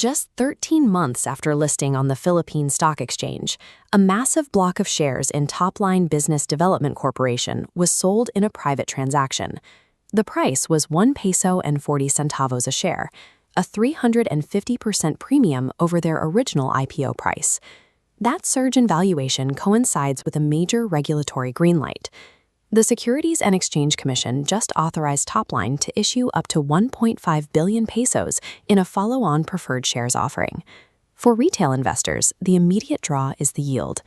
Just 13 months after listing on the Philippine Stock Exchange, a massive block of shares in Line Business Development Corporation was sold in a private transaction. The price was 1 peso and 40 centavos a share, a 350% premium over their original IPO price. That surge in valuation coincides with a major regulatory green light. The Securities and Exchange Commission just authorized Line to issue up to 1.5 billion pesos in a follow-on preferred shares offering. For retail investors, the immediate draw is the yield.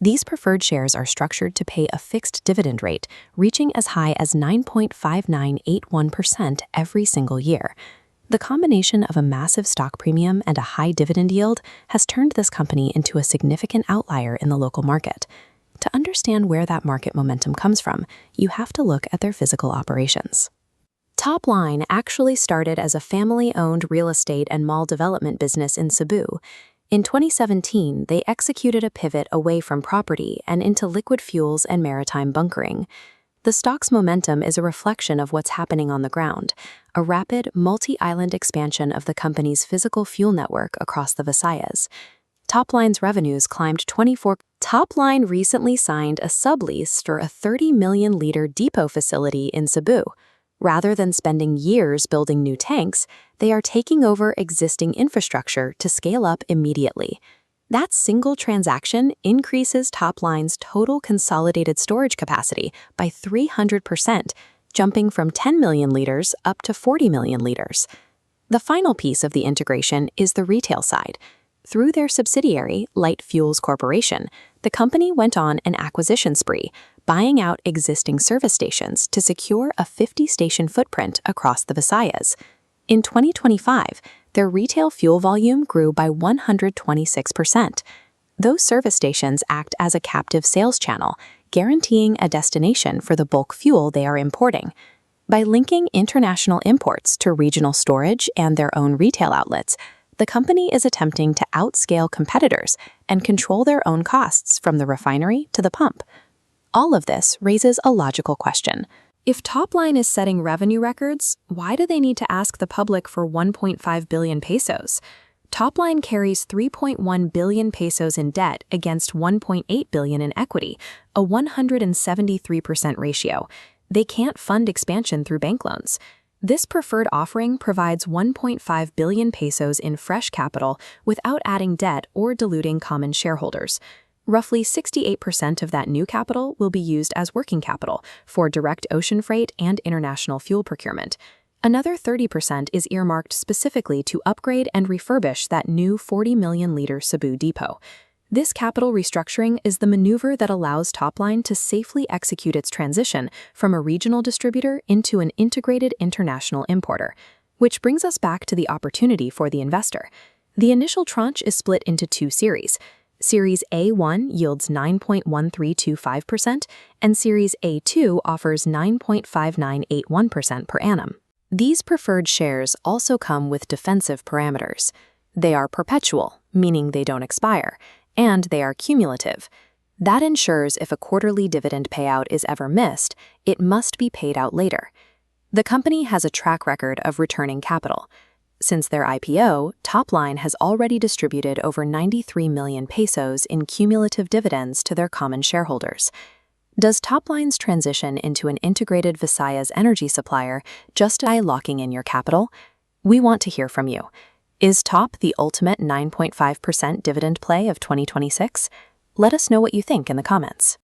These preferred shares are structured to pay a fixed dividend rate, reaching as high as 9.5981% every single year. The combination of a massive stock premium and a high dividend yield has turned this company into a significant outlier in the local market. To understand where that market momentum comes from, you have to look at their physical operations. Line actually started as a family-owned real estate and mall development business in Cebu. In 2017, they executed a pivot away from property and into liquid fuels and maritime bunkering. The stock's momentum is a reflection of what's happening on the ground, a rapid, multi-island expansion of the company's physical fuel network across the Visayas. Line's revenues climbed 24%. Line recently signed a sublease for a 30 million-liter depot facility in Cebu. Rather than spending years building new tanks, they are taking over existing infrastructure to scale up immediately. That single transaction increases Line's total consolidated storage capacity by 300%, jumping from 10 million liters up to 40 million liters. The final piece of the integration is the retail side. Through their subsidiary, Light Fuels Corporation, the company went on an acquisition spree, buying out existing service stations to secure a 50-station footprint across the Visayas. In 2025, their retail fuel volume grew by 126%. Those service stations act as a captive sales channel, guaranteeing a destination for the bulk fuel they are importing. By linking international imports to regional storage and their own retail outlets, the company is attempting to outscale competitors and control their own costs from the refinery to the pump. All of this raises a logical question. If Line is setting revenue records, why do they need to ask the public for 1.5 billion pesos? Line carries 3.1 billion pesos in debt against 1.8 billion in equity, a 173% ratio. They can't fund expansion through bank loans. This preferred offering provides 1.5 billion pesos in fresh capital without adding debt or diluting common shareholders. Roughly 68% of that new capital will be used as working capital for direct ocean freight and international fuel procurement. Another 30% is earmarked specifically to upgrade and refurbish that new 40 million-liter Cebu depot. This capital restructuring is the maneuver that allows Line to safely execute its transition from a regional distributor into an integrated international importer. Which brings us back to the opportunity for the investor. The initial tranche is split into two series. Series A1 yields 9.1325%, and Series A2 offers 9.5981% per annum. These preferred shares also come with defensive parameters. They are perpetual, meaning they don't expire, and they are cumulative. That ensures if a quarterly dividend payout is ever missed, it must be paid out later. The company has a track record of returning capital. Since their IPO, Line has already distributed over 93 million pesos in cumulative dividends to their common shareholders. Does Line's transition into an integrated Visayas energy supplier justify locking in your capital? We want to hear from you. Is the ultimate 9.5% dividend play of 2026? Let us know what you think in the comments.